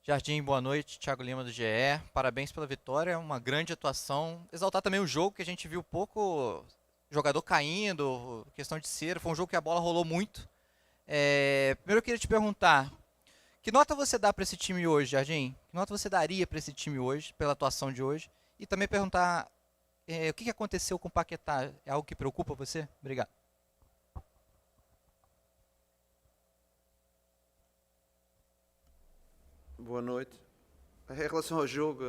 Jardim, boa noite. Thiago Lima do GE. Parabéns pela vitória, uma grande atuação. Exaltar também o jogo, que a gente viu pouco jogador caindo, questão de cera. Foi um jogo que a bola rolou muito. Primeiro eu queria te perguntar, que nota você dá para esse time hoje, Jardim? Que nota você daria para esse time hoje, pela atuação de hoje? E também perguntar o que aconteceu com o Paquetá? É algo que preocupa você? Obrigado. Boa noite. Em relação ao jogo,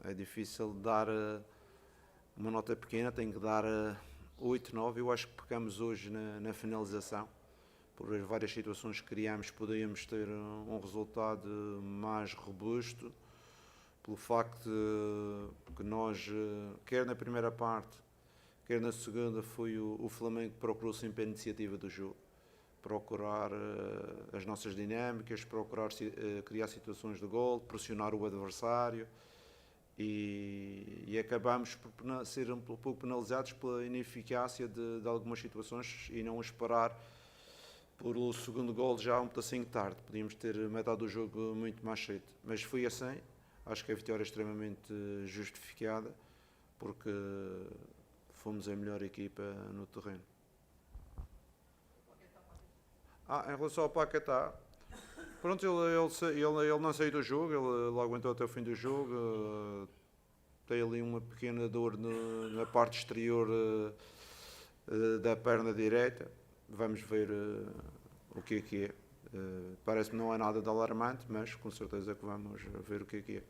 é difícil dar uma nota pequena, tenho que dar 8, 9. Eu acho que pecamos hoje na finalização. Por as várias situações que criámos, poderíamos ter um resultado mais robusto. Pelo facto de que nós, quer na primeira parte, quer na segunda, foi o Flamengo que procurou sempre a iniciativa do jogo. Procurar as nossas dinâmicas, procurar criar situações de gol, pressionar o adversário e acabamos por ser um pouco penalizados pela ineficácia de algumas situações e não esperar por o segundo gol já um pedacinho tarde. Podíamos ter matado o jogo muito mais cedo, mas foi assim. Acho que a vitória é extremamente justificada porque fomos a melhor equipa no terreno. Em relação ao Paquetá, pronto, ele não saiu do jogo, ele aguentou até o fim do jogo. Tem ali uma pequena dor na parte exterior da perna direita. Vamos ver o que é. Parece-me não é nada de alarmante, mas com certeza que vamos ver o que é.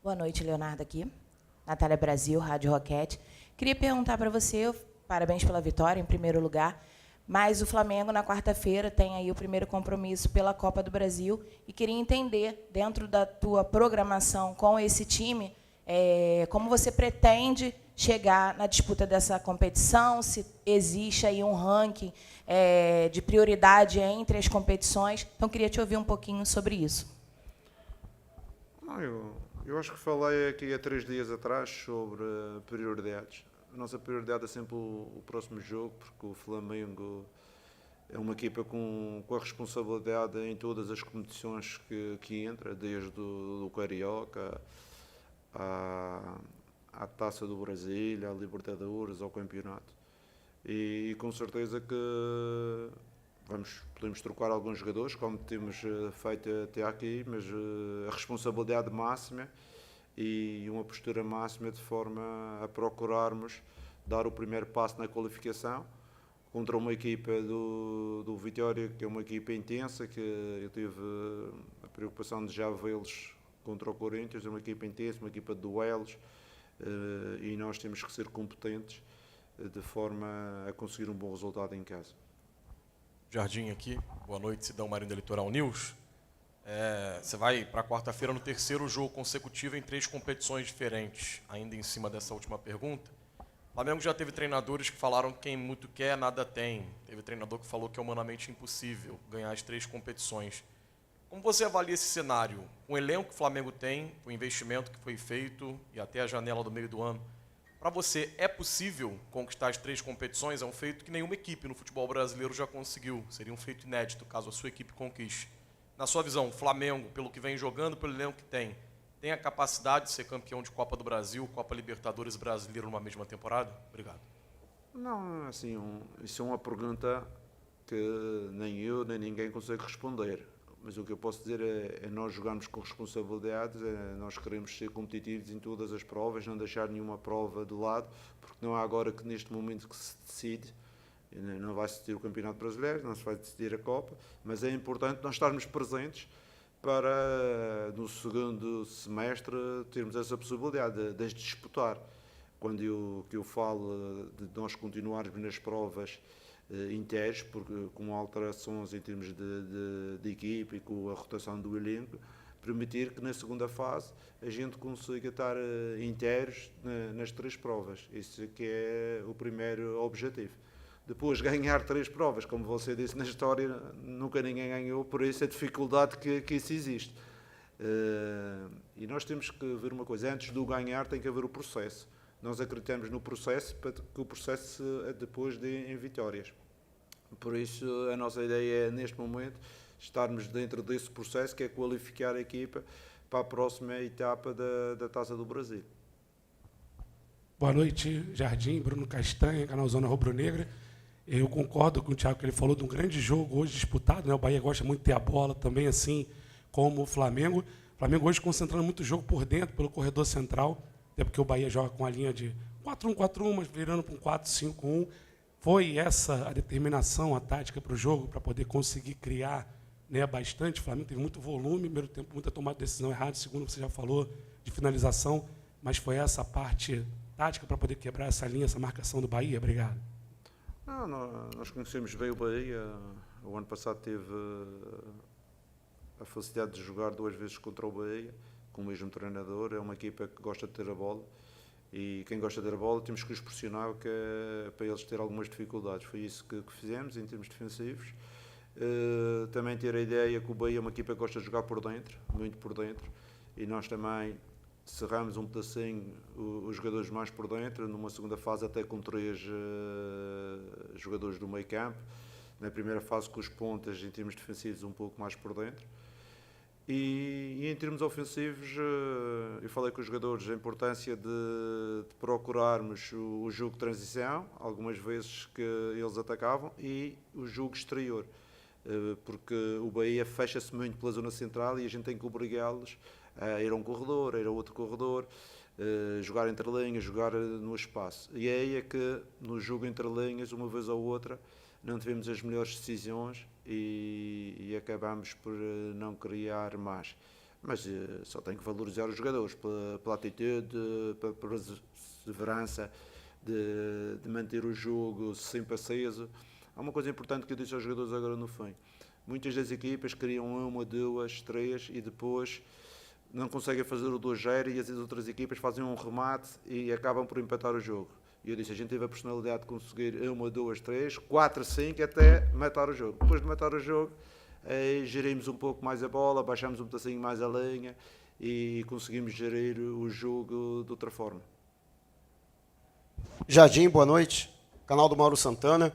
Boa noite, Leonardo aqui. Natália Brasil, Rádio Roquete. Queria perguntar para você, parabéns pela vitória, em primeiro lugar, mas o Flamengo, na quarta-feira, tem aí o primeiro compromisso pela Copa do Brasil e queria entender, dentro da tua programação com esse time, como você pretende chegar na disputa dessa competição, se existe aí um ranking de prioridade entre as competições. Então, queria te ouvir um pouquinho sobre isso. Eu acho que falei aqui há 3 dias atrás sobre prioridades. A nossa prioridade é sempre o próximo jogo, porque o Flamengo é uma equipa com a responsabilidade em todas as competições que entra, desde o Carioca à Taça do Brasil, à Libertadores, ao Campeonato. E com certeza que podemos trocar alguns jogadores, como temos feito até aqui, mas a responsabilidade máxima e uma postura máxima de forma a procurarmos dar o primeiro passo na qualificação contra uma equipa do Vitória, que é uma equipa intensa, que eu tive a preocupação de já vê-los contra o Corinthians, é uma equipa intensa, uma equipa de duelos, e nós temos que ser competentes de forma a conseguir um bom resultado em casa. Jardim aqui, boa noite, Cidão Marinho da Litoral News. Você vai para quarta-feira no terceiro jogo consecutivo em 3 competições diferentes, ainda em cima dessa última pergunta. O Flamengo já teve treinadores que falaram que quem muito quer, nada tem. Teve treinador que falou que é humanamente impossível ganhar as 3 competições. Como você avalia esse cenário? Com o elenco que o Flamengo tem, o investimento que foi feito e até a janela do meio do ano, para você, é possível conquistar as 3 competições? É um feito que nenhuma equipe no futebol brasileiro já conseguiu. Seria um feito inédito caso a sua equipe conquiste. Na sua visão, o Flamengo, pelo que vem jogando, pelo elenco que tem a capacidade de ser campeão de Copa do Brasil, Copa Libertadores Brasileiro numa mesma temporada? Obrigado. Não, assim, isso é uma pergunta que nem eu nem ninguém consegue responder. Mas o que eu posso dizer é nós jogarmos com responsabilidade, nós queremos ser competitivos em todas as provas, não deixar nenhuma prova de lado, porque não é agora que neste momento que se decide, não vai se decidir o Campeonato Brasileiro, não se vai decidir a Copa, mas é importante nós estarmos presentes para no segundo semestre termos essa possibilidade de disputar. Quando eu falo de nós continuarmos nas provas inteiros, porque com alterações em termos de equipa e com a rotação do elenco, permitir que na segunda fase a gente consiga estar inteiros nas 3 provas. Isso é que é o primeiro objetivo. Depois, ganhar 3 provas, como você disse na história, nunca ninguém ganhou, por isso a dificuldade que isso existe. E nós temos que ver uma coisa, antes do ganhar tem que haver o processo. Nós acreditamos no processo para que o processo depois dê em vitórias. Por isso, a nossa ideia é, neste momento, estarmos dentro desse processo que é qualificar a equipa para a próxima etapa da Taça do Brasil. Boa noite, Jardim, Bruno Castanha, canal Zona Rubro Negra. Eu concordo com o Thiago que ele falou de um grande jogo hoje disputado, né? O Bahia gosta muito de ter a bola também, assim como o Flamengo. O Flamengo hoje concentrando muito o jogo por dentro, pelo corredor central, até porque o Bahia joga com a linha de 4-1-4-1, mas virando para um 4-5-1. Foi essa a determinação, a tática para o jogo, para poder conseguir criar, né, bastante. O Flamengo teve muito volume, primeiro tempo, muita tomada de decisão errada, segundo você já falou, de finalização, mas foi essa a parte tática para poder quebrar essa linha, essa marcação do Bahia? Obrigado. Nós conhecemos bem o Bahia. O ano passado teve a felicidade de jogar 2 vezes contra o Bahia, com o mesmo treinador. É uma equipa que gosta de ter a bola. E quem gosta de ter a bola temos que os pressionar, que é para eles ter algumas dificuldades. Foi isso que fizemos em termos defensivos. Também ter a ideia que o Bahia é uma equipa que gosta de jogar por dentro, muito por dentro. E nós também cerramos um pedacinho os jogadores mais por dentro, numa segunda fase até com 3 jogadores do meio campo, na primeira fase com os pontas em termos defensivos um pouco mais por dentro. E em termos ofensivos, eu falei com os jogadores a importância de procurarmos o jogo de transição, algumas vezes que eles atacavam, e o jogo exterior, porque o Bahia fecha-se muito pela zona central e a gente tem que obrigá-los a ir a um corredor, a ir a outro corredor, jogar entre linhas, jogar no espaço. E aí é que no jogo entre linhas, uma vez ou outra, não tivemos as melhores decisões e acabamos por não criar mais. Mas só tem que valorizar os jogadores pela atitude, pela perseverança de manter o jogo sempre aceso. Há uma coisa importante que eu disse aos jogadores agora no fim. Muitas das equipas criam 1, 2, 3 e depois não conseguem fazer o 2-0 e as outras equipas fazem um remate e acabam por empatar o jogo. E eu disse, a gente teve a personalidade de conseguir 1, 2, 3, 4, 5 até matar o jogo. Depois de matar o jogo, gerimos um pouco mais a bola, baixamos um pedacinho mais a linha e conseguimos gerir o jogo de outra forma. Jardim, boa noite. Canal do Mauro Santana.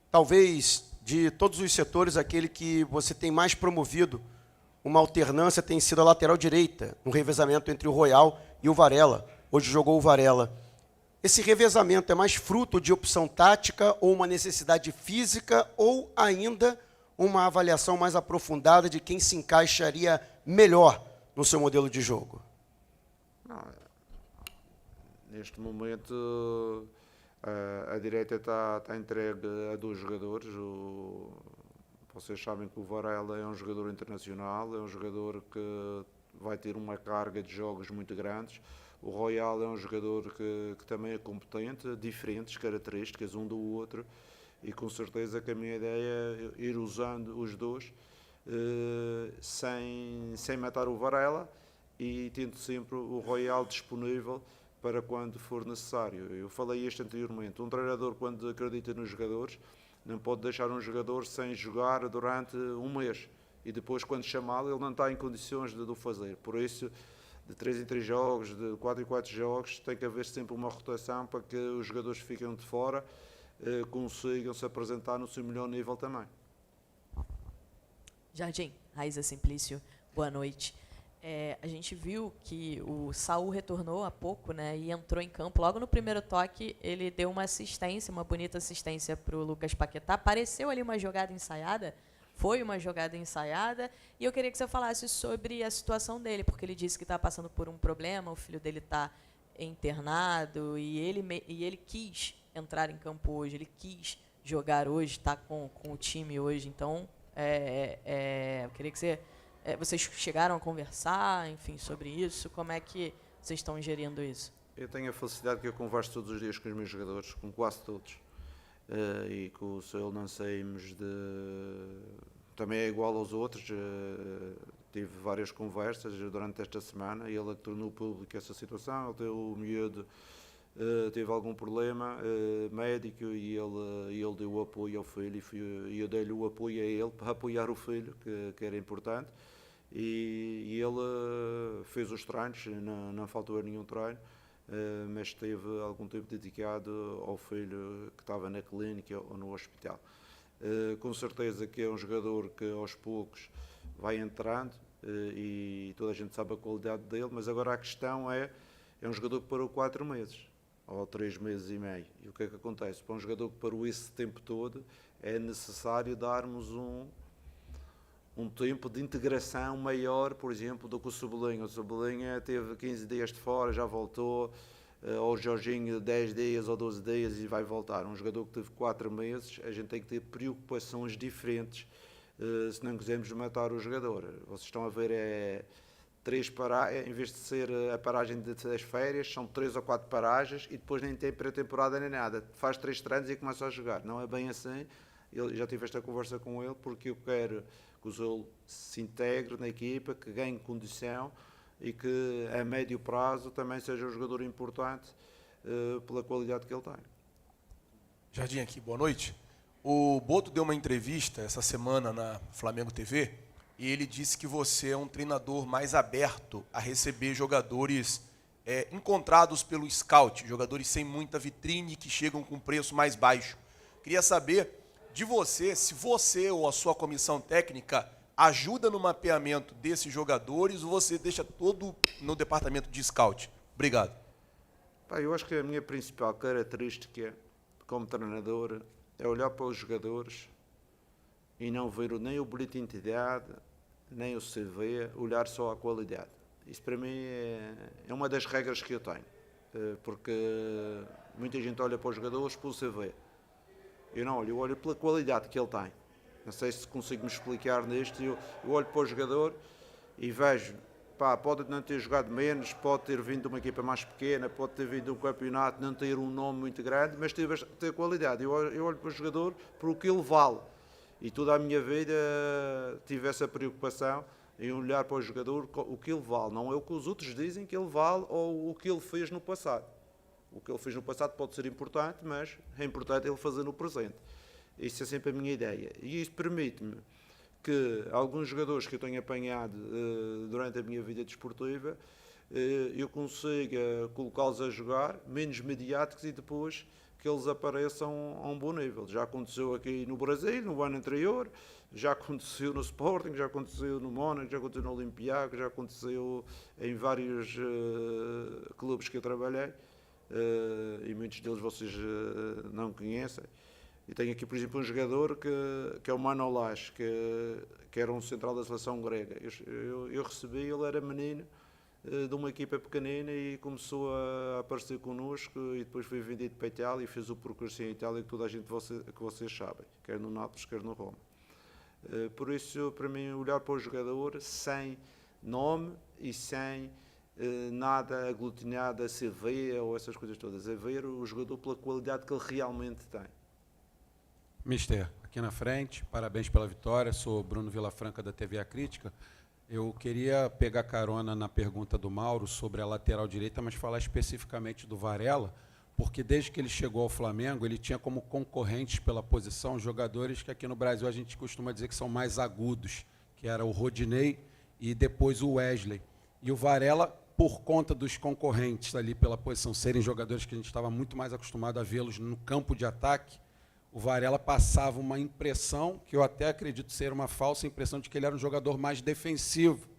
Talvez, de todos os setores, aquele que você tem mais promovido uma alternância tem sido a lateral direita, no revezamento entre o Royal e o Varela. Hoje jogou o Varela. Esse revezamento é mais fruto de opção tática ou uma necessidade física ou ainda uma avaliação mais aprofundada de quem se encaixaria melhor no seu modelo de jogo? Neste momento a direita está entregue a 2 jogadores. Vocês sabem que o Varela é um jogador internacional, é um jogador que vai ter uma carga de jogos muito grandes. O Royal é um jogador que também é competente, diferentes características um do outro, e com certeza que a minha ideia é ir usando os dois sem matar o Varela e tendo sempre o Royal disponível para quando for necessário. Eu falei isto anteriormente, um treinador quando acredita nos jogadores não pode deixar um jogador sem jogar durante um mês e depois quando chamá-lo ele não está em condições de o fazer. Por isso, de 3 em 3 jogos, de 4 em 4 jogos, tem que haver sempre uma rotação para que os jogadores que ficam de fora consigam se apresentar no seu melhor nível também. Jardim, Raíza Simplício, boa noite. A gente viu que o Saul retornou há pouco, né, e entrou em campo. Logo no primeiro toque, ele deu uma assistência, uma bonita assistência para o Lucas Paquetá. Pareceu ali uma jogada ensaiada, foi uma jogada ensaiada, e eu queria que você falasse sobre a situação dele, porque ele disse que está passando por um problema, o filho dele está internado, e ele quis entrar em campo hoje, ele quis jogar hoje, está com o time hoje. Então, eu queria que vocês chegaram a conversar, enfim, sobre isso, como é que vocês estão gerindo isso? Eu tenho a felicidade que eu converso todos os dias com os meus jogadores, com quase todos, e com o seu não saímos também é igual aos outros. Tive várias conversas durante esta semana e ele tornou público essa situação. Ele teve o miúdo, teve algum problema médico e ele deu o apoio ao filho e eu dei-lhe o apoio a ele para apoiar o filho, que era importante, e ele fez os treinos, não faltou nenhum treino, mas teve algum tempo dedicado ao filho que estava na clínica ou no hospital. Com certeza que é um jogador que aos poucos vai entrando e toda a gente sabe a qualidade dele, mas agora a questão é um jogador que parou 4 meses ou 3 meses e meio. E o que é que acontece? Para um jogador que parou esse tempo todo, é necessário darmos um tempo de integração maior, por exemplo, do que o Cebolinha. O Cebolinha teve 15 dias de fora, já voltou, ou o Jorginho 10 dias ou 12 dias e vai voltar. Um jogador que teve 4 meses, a gente tem que ter preocupações diferentes se não quisermos matar o jogador. Vocês estão a ver, 3 paragens, em vez de ser a paragem das férias, são 3 ou 4 paragens e depois nem tem pré-temporada nem nada. Faz 3 treinos e começa a jogar. Não é bem assim. Eu já tive esta conversa com ele porque eu quero que o Zolo se integre na equipa, que ganhe condição e que a médio prazo também seja um jogador importante pela qualidade que ele tem. Jardim aqui, boa noite. O Boto deu uma entrevista essa semana na Flamengo TV e ele disse que você é um treinador mais aberto a receber jogadores encontrados pelo scout, jogadores sem muita vitrine que chegam com preço mais baixo. Queria saber de você, se você ou a sua comissão técnica ajuda no mapeamento desses jogadores ou você deixa todo no departamento de scout. Obrigado. Eu acho que a minha principal característica como treinador é olhar para os jogadores e não ver nem o boletim de idade, nem o CV, olhar só a qualidade. Isso para mim é uma das regras que eu tenho, porque muita gente olha para os jogadores pelo CV. Eu não olho, eu olho pela qualidade que ele tem. Não sei se consigo me explicar nisto. Eu olho para o jogador e vejo, pode não ter jogado menos, pode ter vindo de uma equipa mais pequena, pode ter vindo de um campeonato, não ter um nome muito grande, mas ter qualidade. Eu olho para o jogador por o que ele vale. E toda a minha vida tive essa preocupação em olhar para o jogador o que ele vale. Não é o que os outros dizem que ele vale ou o que ele fez no passado. O que ele fez no passado pode ser importante, mas é importante ele fazer no presente. Isso é sempre a minha ideia. E isso permite-me que alguns jogadores que eu tenho apanhado durante a minha vida desportiva, eu consiga colocá-los a jogar, menos mediáticos, e depois que eles apareçam a um bom nível. Já aconteceu aqui no Brasil, no ano anterior, já aconteceu no Sporting, já aconteceu no Mónaco, já aconteceu no Olympiacos, já aconteceu em vários clubes que eu trabalhei. E muitos deles vocês não conhecem. E tenho aqui, por exemplo, um jogador que é o Manolas, que era um central da seleção grega. Eu recebi, ele era menino de uma equipa pequenina e começou a aparecer connosco e depois foi vendido para a Itália e fez o percurso em Itália que toda a gente que vocês sabem, quer no Nápoles, quer no Roma. Por isso, para mim, olhar para o jogador sem nome e sem nada aglutinado a CV ou essas coisas todas, é ver o jogador pela qualidade que ele realmente tem. Mister, aqui na frente, parabéns pela vitória, sou Bruno Vilafranca da TV A Crítica. Eu queria pegar carona na pergunta do Mauro sobre a lateral direita, mas falar especificamente do Varela, porque desde que ele chegou ao Flamengo, ele tinha como concorrentes pela posição jogadores que aqui no Brasil a gente costuma dizer que são mais agudos, que era o Rodinei e depois o Wesley. E o Varela, por conta dos concorrentes ali pela posição serem jogadores que a gente estava muito mais acostumado a vê-los no campo de ataque, o Varela passava uma impressão, que eu até acredito ser uma falsa impressão, de que ele era um jogador mais defensivo.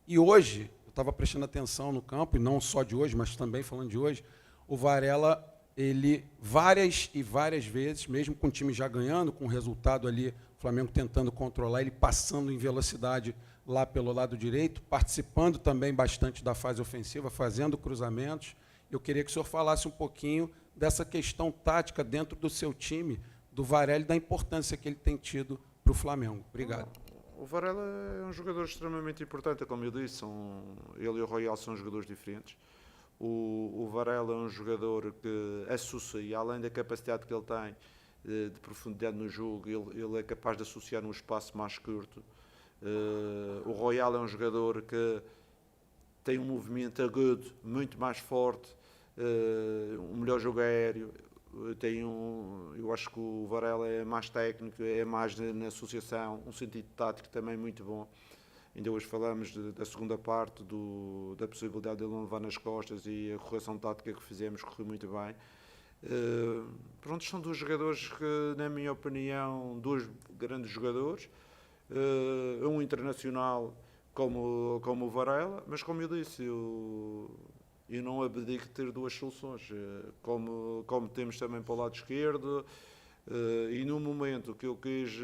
E hoje, eu estava prestando atenção no campo, e não só de hoje, mas também falando de hoje, o Varela, ele várias e várias vezes, mesmo com o time já ganhando, com o resultado ali, o Flamengo tentando controlar, ele passando em velocidade lá pelo lado direito, participando também bastante da fase ofensiva, fazendo cruzamentos. Eu queria que o senhor falasse um pouquinho dessa questão tática dentro do seu time, do Varela e da importância que ele tem tido para o Flamengo. Obrigado. O Varela é um jogador extremamente importante, como eu disse, ele e o Royal são jogadores diferentes. O Varela é um jogador que associa, além da capacidade que ele tem de profundidade no jogo, ele é capaz de associar num espaço mais curto. O Royal é um jogador que tem um movimento agudo muito mais forte, um melhor jogo aéreo. Eu acho que o Varela é mais técnico, é mais na associação, um sentido tático também muito bom. Ainda hoje falamos da segunda parte, da possibilidade de ele não levar nas costas, e a correção tática que fizemos correu muito bem. Pronto, são dois jogadores que, na minha opinião, dois grandes jogadores, um internacional como o Varela, mas como eu disse, eu não abdico de ter duas soluções, como temos também para o lado esquerdo, e no momento que eu quis,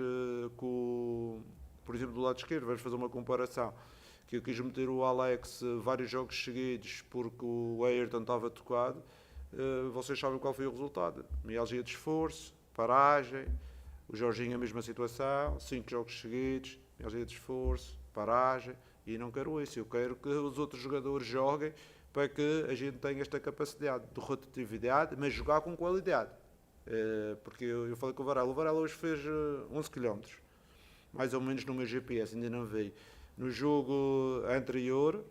por exemplo, do lado esquerdo, vamos fazer uma comparação, que eu quis meter o Alex vários jogos seguidos porque o Ayrton estava tocado, vocês sabem qual foi o resultado. Mialgia de esforço, paragem, o Jorginho a mesma situação, 5 jogos seguidos, mialgia de esforço, paragem, e não quero isso. Eu quero que os outros jogadores joguem para que a gente tenha esta capacidade de rotatividade, mas jogar com qualidade. Porque eu falei com o Varela hoje fez 11 km, mais ou menos no meu GPS, ainda não vi. No jogo anterior,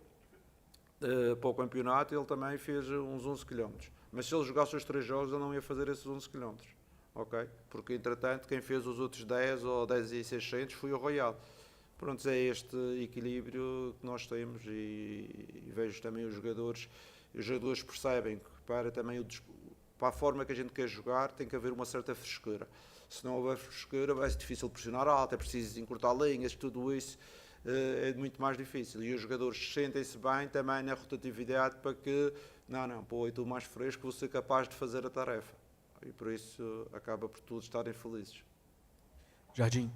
para o campeonato, ele também fez uns 11 km. Mas se ele jogasse os 3 jogos, ele não ia fazer esses 11 km. Ok? Porque, entretanto, quem fez os outros 10 ou 10.600 foi o Royal. Pronto, é este equilíbrio que nós temos e vejo também os jogadores percebem que para a forma que a gente quer jogar tem que haver uma certa frescura. Se não houver frescura vai ser difícil pressionar alto, é preciso encurtar linhas, tudo isso é muito mais difícil. E os jogadores sentem-se bem também na rotatividade para que, pô, eu estou mais fresco, vou ser capaz de fazer a tarefa. E por isso acaba por todos estarem felizes. Jardim,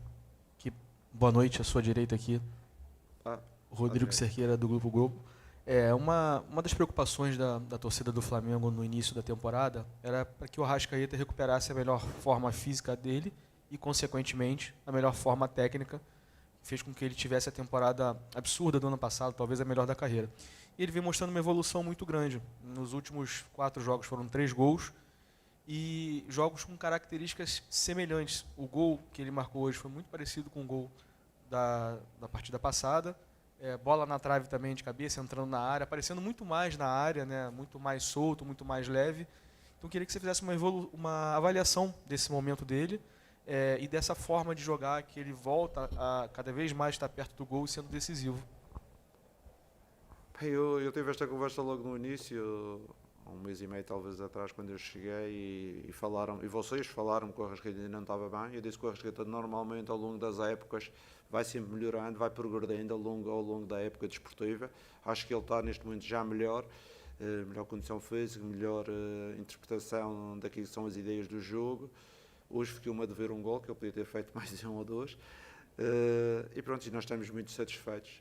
boa noite, à sua direita aqui. Rodrigo Cerqueira, do Grupo Globo. Uma das preocupações da torcida do Flamengo no início da temporada era para que o Arrascaeta recuperasse a melhor forma física dele e, consequentemente, a melhor forma técnica, que fez com que ele tivesse a temporada absurda do ano passado, talvez a melhor da carreira. E ele vem mostrando uma evolução muito grande. Nos últimos 4 jogos foram 3 gols e jogos com características semelhantes. O gol que ele marcou hoje foi muito parecido com o gol da partida passada. Bola na trave também de cabeça, entrando na área, aparecendo muito mais na área, né? Muito mais solto, muito mais leve. Então, queria que você fizesse uma avaliação desse momento dele e dessa forma de jogar, que ele volta a cada vez mais estar perto do gol e sendo decisivo. Eu tive esta conversa logo no início, há 1 mês e meio talvez atrás, quando eu cheguei, e vocês falaram que o Arrascaeta ainda não estava bem. Eu disse que o Arrascaeta normalmente ao longo das épocas vai sempre melhorando, vai progredindo ao longo da época desportiva. Acho que ele está neste momento já melhor condição física, melhor interpretação daquilo que são as ideias do jogo. Hoje fiquei-me a dever um gol, que ele podia ter feito mais de 1 ou 2. E pronto, nós estamos muito satisfeitos.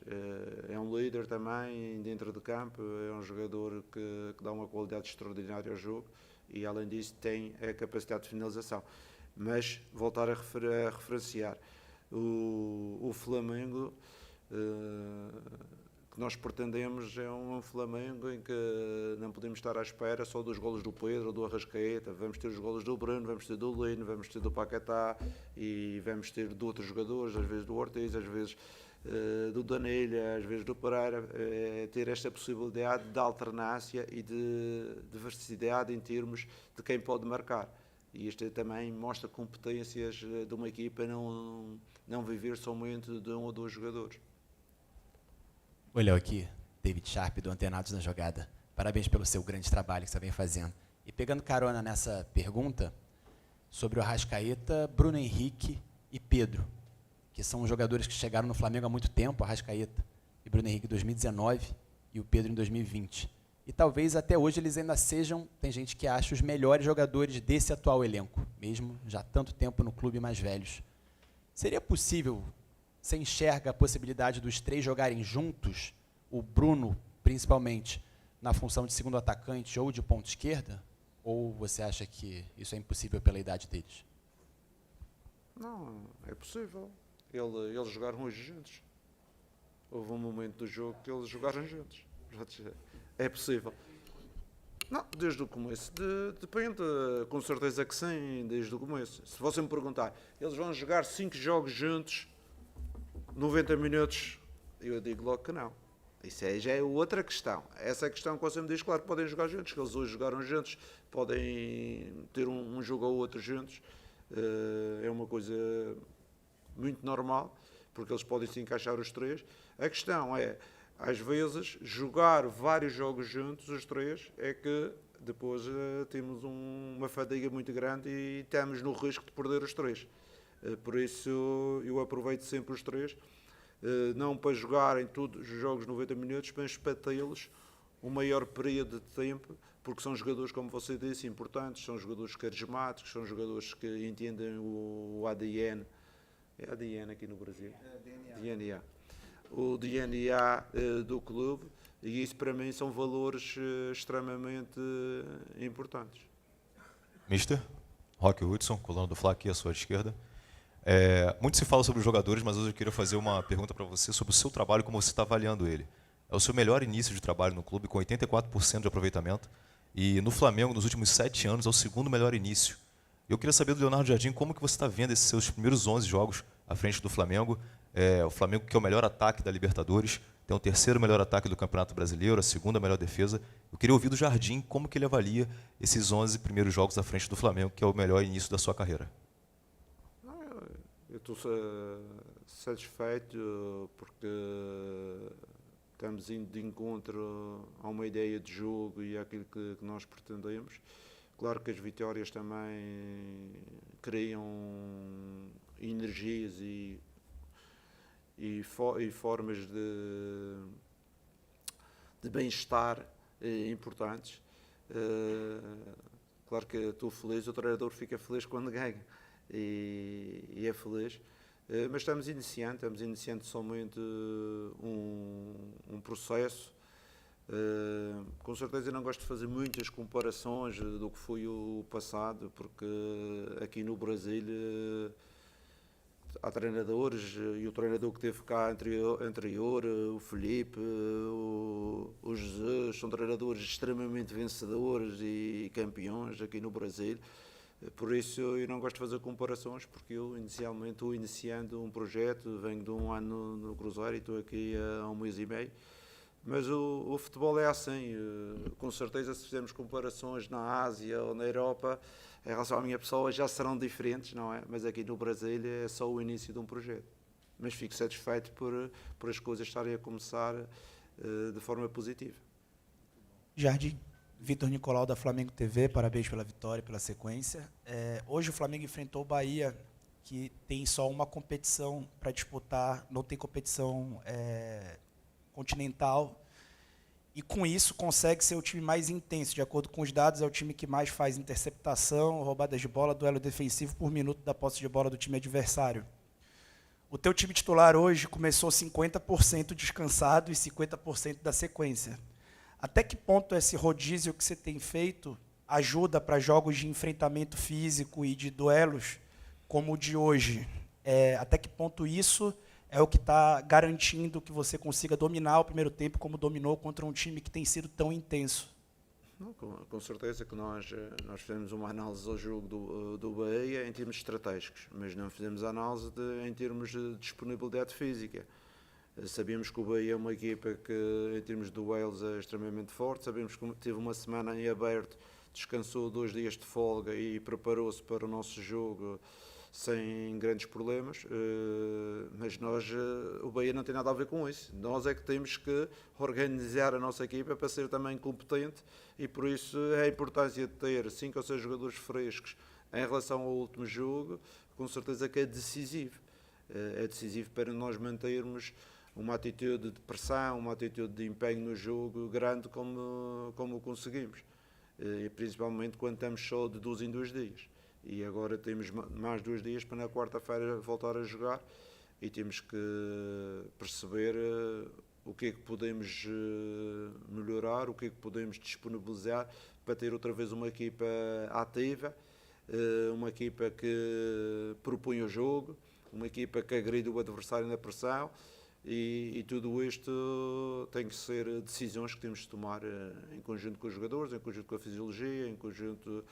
É um líder também dentro do campo, é um jogador que dá uma qualidade extraordinária ao jogo e, além disso, tem a capacidade de finalização. Mas voltar a referenciar o Flamengo que nós pretendemos é um Flamengo em que não podemos estar à espera só dos golos do Pedro ou do Arrascaeta. Vamos ter os golos do Bruno, vamos ter do Lino, vamos ter do Paquetá e vamos ter de outros jogadores, às vezes do Ortiz, às vezes do Danilha, às vezes do Pereira. Ter esta possibilidade de alternância e de diversidade em termos de quem pode marcar. E isto também mostra competências de uma equipa, não viver somente de 1 ou 2 jogadores. Oi, Léo, aqui, David Sharp, do Antenados na Jogada. Parabéns pelo seu grande trabalho que você vem fazendo. E pegando carona nessa pergunta, sobre o Arrascaeta, Bruno Henrique e Pedro, que são jogadores que chegaram no Flamengo há muito tempo, Arrascaeta e Bruno Henrique em 2019 e o Pedro em 2020. E talvez até hoje eles ainda sejam, tem gente que acha, os melhores jogadores desse atual elenco, mesmo já há tanto tempo no clube mais velhos. Seria possível... Você enxerga a possibilidade dos 3 jogarem juntos, o Bruno, principalmente, na função de segundo atacante ou de ponta esquerda? Ou você acha que isso é impossível pela idade deles? Não, é possível. Eles jogaram hoje juntos. Houve um momento do jogo que eles jogaram juntos. É possível. Não, desde o começo. Depende, com certeza que sim, desde o começo. Se você me perguntar, eles vão jogar 5 jogos juntos, 90 minutos, eu digo logo que não. Isso aí já é outra questão. Essa questão que você me diz, claro, podem jogar juntos, que eles hoje jogaram juntos, podem ter um jogo ou outro juntos. É uma coisa muito normal, porque eles podem se encaixar os 3. A questão é, às vezes, jogar vários jogos juntos, os 3, é que depois temos uma fadiga muito grande e estamos no risco de perder os 3. Por isso eu aproveito sempre os 3, não para jogar em todos os jogos 90 minutos, mas para tê-los um maior período de tempo, porque são jogadores, como você disse, importantes, são jogadores carismáticos, são jogadores que entendem o ADN. É ADN aqui no Brasil? DNA. O DNA do clube, e isso para mim são valores extremamente importantes. Mister, Roque Hudson, colono do Fla aqui à sua esquerda. Muito se fala sobre os jogadores, mas hoje eu queria fazer uma pergunta para você sobre o seu trabalho, como você está avaliando ele. É o seu melhor início de trabalho no clube, com 84% de aproveitamento, e no Flamengo, nos últimos 7 anos, é o segundo melhor início. Eu queria saber do Leonardo Jardim como que você está vendo esses seus primeiros 11 jogos à frente do Flamengo. O Flamengo, que é o melhor ataque da Libertadores, tem o 3º melhor ataque do Campeonato Brasileiro, a 2ª melhor defesa. Eu queria ouvir do Jardim como que ele avalia esses 11 primeiros jogos à frente do Flamengo, que é o melhor início da sua carreira. Eu estou satisfeito porque estamos indo de encontro a uma ideia de jogo e àquilo que nós pretendemos. Claro que as vitórias também criam energias e formas de bem-estar importantes. Claro que estou feliz, o treinador fica feliz quando ganha e é feliz. Mas estamos iniciando somente um processo. Com certeza não gosto de fazer muitas comparações do que foi o passado, porque aqui no Brasil há treinadores, e o treinador que teve cá anterior, o Felipe, o Jesus, são treinadores extremamente vencedores e campeões aqui no Brasil. Por isso eu não gosto de fazer comparações, porque eu inicialmente estou iniciando um projeto, venho de um ano no Cruzeiro e estou aqui há 1 mês e meio. Mas o futebol é assim, com certeza se fizermos comparações na Ásia ou na Europa, em relação à minha pessoa já serão diferentes, não é? Mas aqui no Brasil é só o início de um projeto. Mas fico satisfeito por as coisas estarem a começar de forma positiva. Jardim, Vitor Nicolau da Flamengo TV, parabéns pela vitória, pela sequência. Hoje o Flamengo enfrentou o Bahia, que tem só uma competição para disputar, não tem competição continental, e com isso consegue ser o time mais intenso. De acordo com os dados, é o time que mais faz interceptação, roubadas de bola, duelo defensivo por minuto da posse de bola do time adversário. O teu time titular hoje começou 50% descansado e 50% da sequência. Até que ponto esse rodízio que você tem feito ajuda para jogos de enfrentamento físico e de duelos como o de hoje? Até que ponto isso é o que está garantindo que você consiga dominar o primeiro tempo como dominou contra um time que tem sido tão intenso? Não, com certeza que nós fizemos uma análise ao jogo do Bahia em termos estratégicos, mas não fizemos a análise em termos de disponibilidade física. Sabíamos que o Bahia é uma equipa que, em termos de duelos, é extremamente forte. Sabemos que teve uma semana em aberto, descansou 2 dias de folga e preparou-se para o nosso jogo sem grandes problemas, mas o Bahia não tem nada a ver com isso. Nós é que temos que organizar a nossa equipa para ser também competente, e por isso a importância de ter 5 ou 6 jogadores frescos em relação ao último jogo, com certeza que é decisivo. É decisivo para nós mantermos uma atitude de pressão, uma atitude de empenho no jogo grande como conseguimos, e principalmente quando estamos só de 2 em 2 dias. E agora temos mais 2 dias para na quarta-feira voltar a jogar, e temos que perceber o que é que podemos melhorar, o que é que podemos disponibilizar para ter outra vez uma equipa ativa, uma equipa que propõe o jogo, uma equipa que agride o adversário na pressão, e tudo isto tem que ser decisões que temos de tomar em conjunto com os jogadores, em conjunto com a fisiologia, em conjunto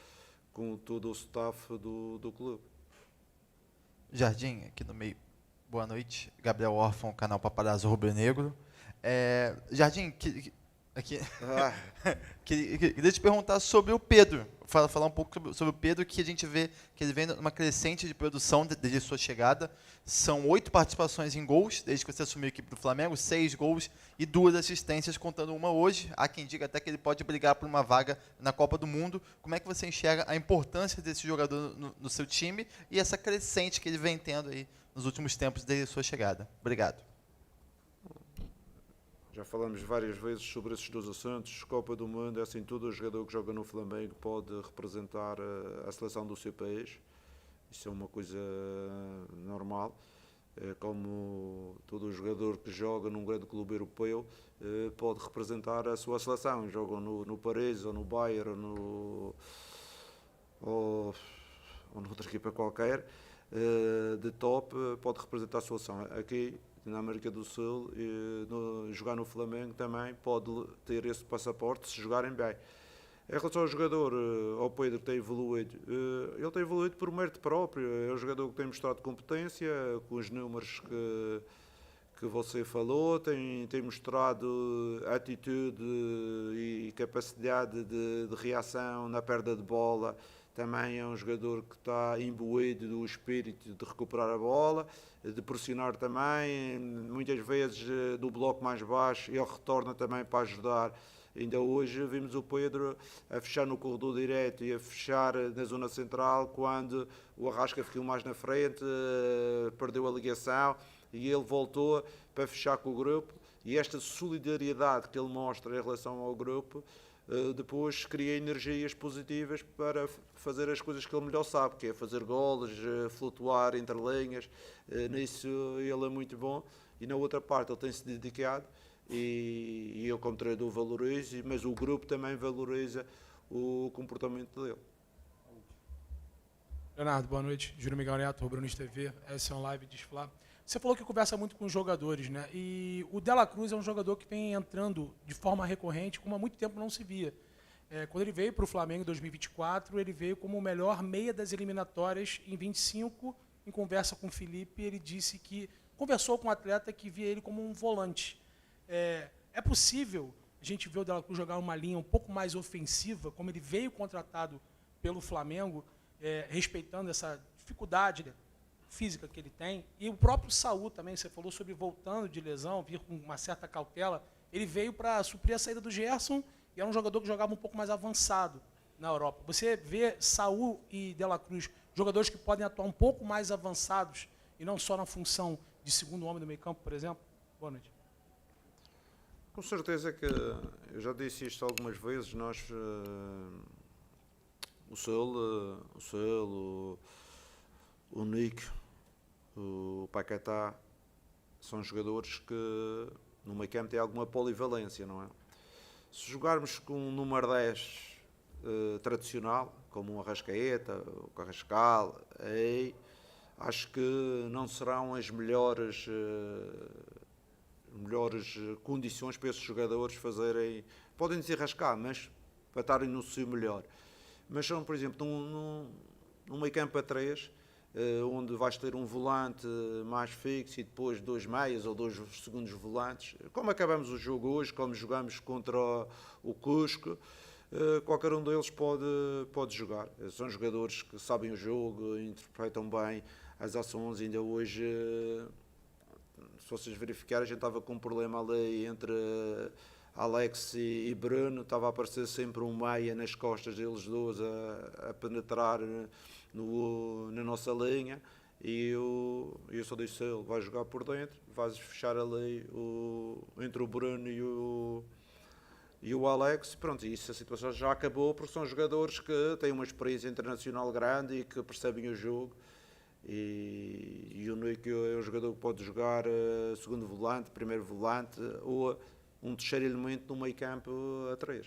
com todo o staff do clube. Jardim, aqui no meio. Boa noite. Gabriel Órfão, canal Paparazzo Rubro Negro. Jardim, Aqui. Queria te perguntar sobre o Pedro. Falar um pouco sobre o Pedro, que a gente vê que ele vem numa crescente de produção desde sua chegada. São 8 participações em gols, desde que você assumiu a equipe do Flamengo, 6 gols e 2 assistências, contando uma hoje. Há quem diga até que ele pode brigar por uma vaga na Copa do Mundo. Como é que você enxerga a importância desse jogador no seu time e essa crescente que ele vem tendo aí nos últimos tempos desde sua chegada? Obrigado. Já falamos várias vezes sobre esses dois assuntos. Copa do Mundo, é assim, todo jogador que joga no Flamengo pode representar a seleção do seu país. Isso é uma coisa normal. Como todo jogador que joga num grande clube europeu pode representar a sua seleção. Jogam no Paris, ou no Bayern, ou noutra equipa qualquer, de top, pode representar a sua seleção. Aqui, na América do Sul, jogar no Flamengo também pode ter esse passaporte se jogarem bem. Em relação ao jogador, ao Pedro, que tem evoluído, ele tem evoluído por mérito próprio. É um jogador que tem mostrado competência, com os números que você falou, tem mostrado atitude e capacidade de reação na perda de bola. Também é um jogador que está imbuído do espírito de recuperar a bola, de pressionar também, muitas vezes do bloco mais baixo, ele retorna também para ajudar. Ainda hoje vimos o Pedro a fechar no corredor direto e a fechar na zona central, quando o Arrasca ficou mais na frente, perdeu a ligação e ele voltou para fechar com o grupo. E esta solidariedade que ele mostra em relação ao grupo depois cria energias positivas para fazer as coisas que ele melhor sabe, que é fazer golos, flutuar entre linhas. Nisso ele é muito bom, e na outra parte ele tem-se dedicado, e eu como treinador valorizo, mas o grupo também valoriza o comportamento dele. Leonardo, boa noite. Júlio Miguel Neto, Rubro-Negro TV, essa é uma live de Fla. Você falou que conversa muito com os jogadores, né? E o De La Cruz é um jogador que vem entrando de forma recorrente, como há muito tempo não se via. Quando ele veio para o Flamengo em 2024, ele veio como o melhor meia das eliminatórias em 25. Em conversa com o Felipe, ele disse que conversou com um atleta que via ele como um volante. É possível a gente ver o De La Cruz jogar uma linha um pouco mais ofensiva, como ele veio contratado pelo Flamengo, respeitando essa dificuldade, né, física que ele tem, e o próprio Saúl também, você falou sobre voltando de lesão, vir com uma certa cautela, ele veio para suprir a saída do Gerson, e era um jogador que jogava um pouco mais avançado na Europa. Você vê Saúl e De La Cruz, jogadores que podem atuar um pouco mais avançados, e não só na função de segundo homem do meio campo, por exemplo? Boa noite. Com certeza que, eu já disse isto algumas vezes, nós, o Saúl, o Nick, o Paquetá, são jogadores que no meio campo têm alguma polivalência, não é? Se jogarmos com um número 10 tradicional, como o Arrascaeta, o Carrascal, acho que não serão as melhores condições para esses jogadores fazerem, podem desenrascar, mas para estarem no seu melhor. Mas são, por exemplo, num meio campo a 3, onde vais ter um volante mais fixo e depois 2 meias ou 2 segundos volantes, como acabamos o jogo hoje, como jogamos contra o Cusco, qualquer um deles pode jogar. São jogadores que sabem o jogo, interpretam bem as ações. Ainda hoje, se vocês verificarem, a gente estava com um problema ali entre Alex e Bruno, estava a aparecer sempre um meia nas costas deles dois a penetrar na nossa linha, e eu só disse a ele: vai jogar por dentro, vais fechar ali entre o Bruno e o Alex. Pronto, e isso, a situação já acabou, porque são jogadores que têm uma experiência internacional grande e que percebem o jogo. E o Nick é um jogador que pode jogar segundo volante, primeiro volante, ou um terceiro elemento no meio campo a 3.